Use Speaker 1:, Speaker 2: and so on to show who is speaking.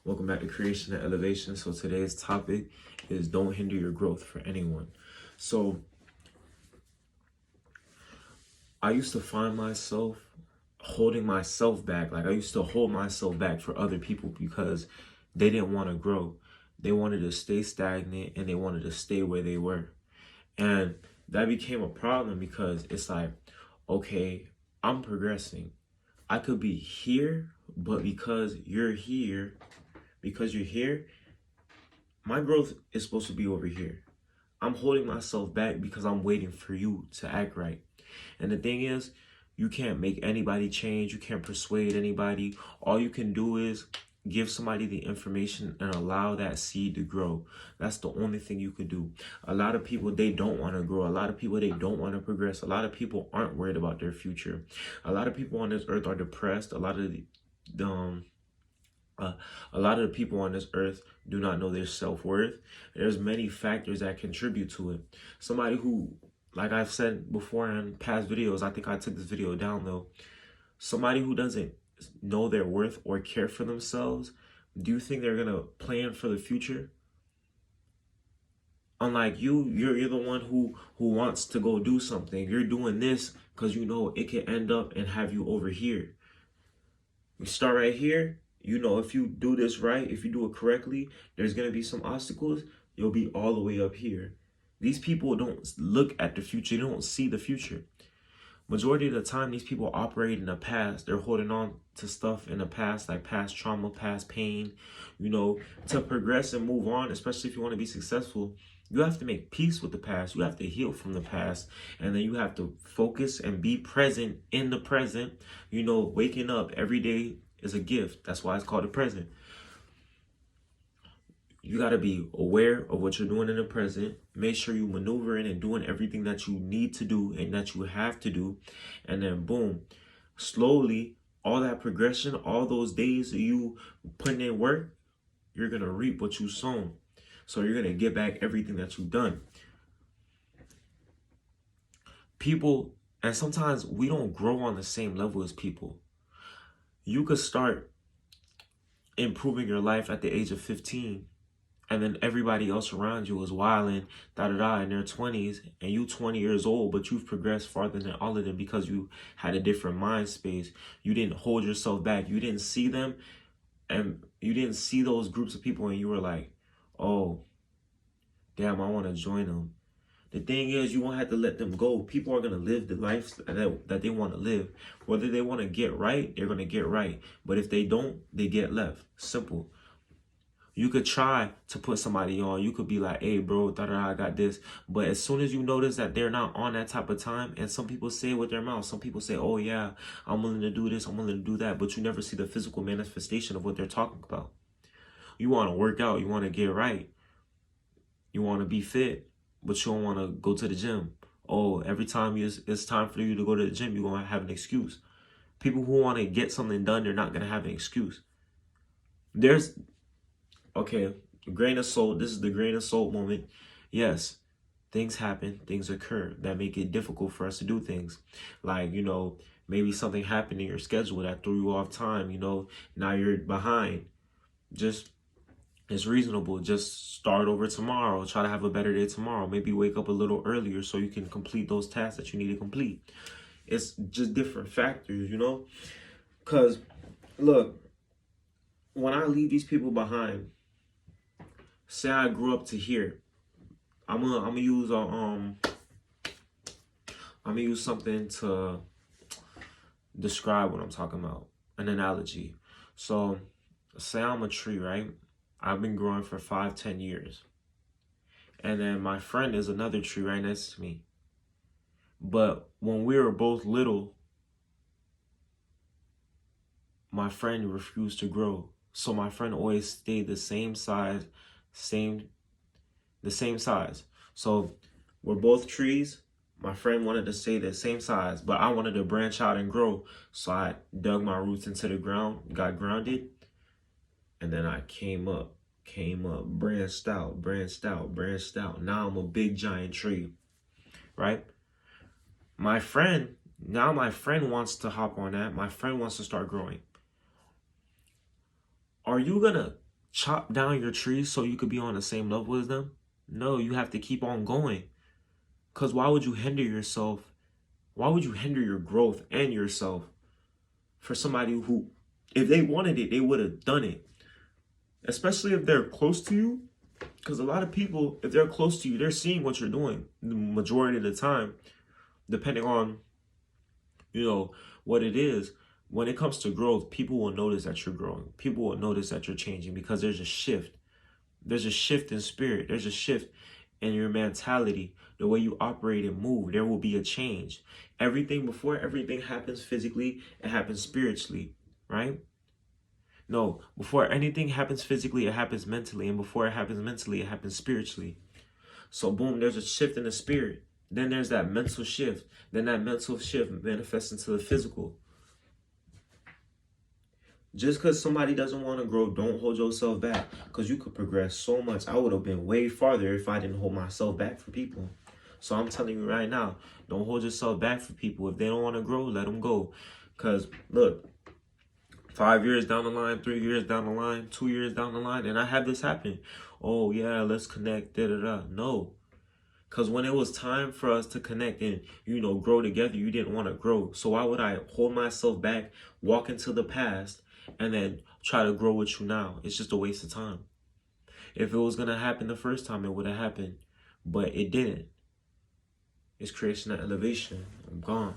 Speaker 1: Welcome back to Creation and Elevation. So today's topic is don't hinder your growth for anyone. So I used to find myself holding myself back. Like I used to hold myself back for other people because they didn't want to grow. They wanted to stay stagnant and they wanted to stay where they were. And that became a problem because it's like, okay, I'm progressing. I could be here, but because you're here, my growth is supposed to be over here. I'm holding myself back because I'm waiting for you to act right. And the thing is, you can't make anybody change. You can't persuade anybody. All you can do is give somebody the information and allow that seed to grow. That's the only thing you could do. A lot of people, they don't want to grow. A lot of people, they don't want to progress. A lot of people aren't worried about their future. A lot of people on this earth are depressed. A lot of the people on this earth do not know their self-worth. There's many factors that contribute to it. Somebody who, like I've said before in past videos, I think I took this video down though. Somebody who doesn't know their worth or care for themselves, do you think they're gonna plan for the future? Unlike you're the one who wants to go do something. You're doing this because you know it can end up and have you over here. You start right here. You know, if you do this right, if you do it correctly, there's going to be some obstacles. You'll be all the way up here. These people don't look at the future. They don't see the future. Majority of the time, these people operate in the past. They're holding on to stuff in the past, like past trauma, past pain. You know, to progress and move on, especially if you want to be successful, you have to make peace with the past. You have to heal from the past. And then you have to focus and be present in the present. You know, waking up every day is a gift. That's why it's called the present. You got to be aware of what you're doing in the present. Make sure you maneuvering and doing everything that you need to do and that you have to do. And then boom, slowly, all that progression, all those days of you putting in work, you're going to reap what you sown. So you're going to get back everything that you've done. People, and sometimes we don't grow on the same level as people. You could start improving your life at the age of 15, and then everybody else around you is wilding, in their 20s, and you 20 years old, but you've progressed farther than all of them because you had a different mind space. You didn't hold yourself back. You didn't see them, and you didn't see those groups of people, and you were like, oh, damn, I want to join them. The thing is, you won't have to let them go. People are going to live the life that they want to live. Whether they want to get right, they're going to get right. But if they don't, they get left. Simple. You could try to put somebody on. You could be like, hey, bro, I got this. But as soon as you notice that they're not on that type of time, and some people say it with their mouth. Some people say, oh, yeah, I'm willing to do this. I'm willing to do that. But you never see the physical manifestation of what they're talking about. You want to work out. You want to get right. You want to be fit. But you don't want to go to the gym. Oh, every time it's time for you to go to the gym, you're going to have an excuse. People who want to get something done, they're not going to have an excuse. Okay, grain of salt. This is the grain of salt moment. Yes, things happen. Things occur that make it difficult for us to do things. Like, you know, maybe something happened in your schedule that threw you off time. You know, now you're behind. It's reasonable. Just start over tomorrow. Try to have a better day tomorrow. Maybe wake up a little earlier so you can complete those tasks that you need to complete. It's just different factors, you know? Because, look, when I leave these people behind, say I grew up to here, I'm gonna use something to describe what I'm talking about. An analogy. So, say I'm a tree, right? I've been growing for 5-10 years. And then my friend is another tree right next to me. But when we were both little, my friend refused to grow. So my friend always stayed the same size. So we're both trees. My friend wanted to stay the same size, but I wanted to branch out and grow. So I dug my roots into the ground, got grounded, and then I came up, branched out. Now I'm a big giant tree, right? My friend wants to hop on that. My friend wants to start growing. Are you gonna chop down your trees so you could be on the same level as them? No, you have to keep on going. Because why would you hinder yourself? Why would you hinder your growth and yourself for somebody who, if they wanted it, they would have done it? Especially if they're close to you. Because a lot of people, if they're close to you, they're seeing what you're doing the majority of the time, depending on, what it is. When it comes to growth, people will notice that you're growing. People will notice that you're changing because there's a shift. There's a shift in spirit. There's a shift in your mentality, the way you operate and move. There will be a change. Before everything happens physically, it happens spiritually, right? No, before anything happens physically, it happens mentally. And before it happens mentally, it happens spiritually. So boom, there's a shift in the spirit. Then there's that mental shift. Then that mental shift manifests into the physical. Just because somebody doesn't want to grow, don't hold yourself back. Because you could progress so much. I would have been way farther if I didn't hold myself back for people. So I'm telling you right now, don't hold yourself back for people. If they don't want to grow, let them go. Because look, 5 years down the line, 3 years down the line, 2 years down the line, and I have this happen. Oh yeah, let's connect, da-da-da. No. Because when it was time for us to connect and, grow together, you didn't want to grow. So why would I hold myself back, walk into the past, and then try to grow with you now? It's just a waste of time. If it was going to happen the first time, it would have happened. But it didn't. It's creation and elevation. I'm gone.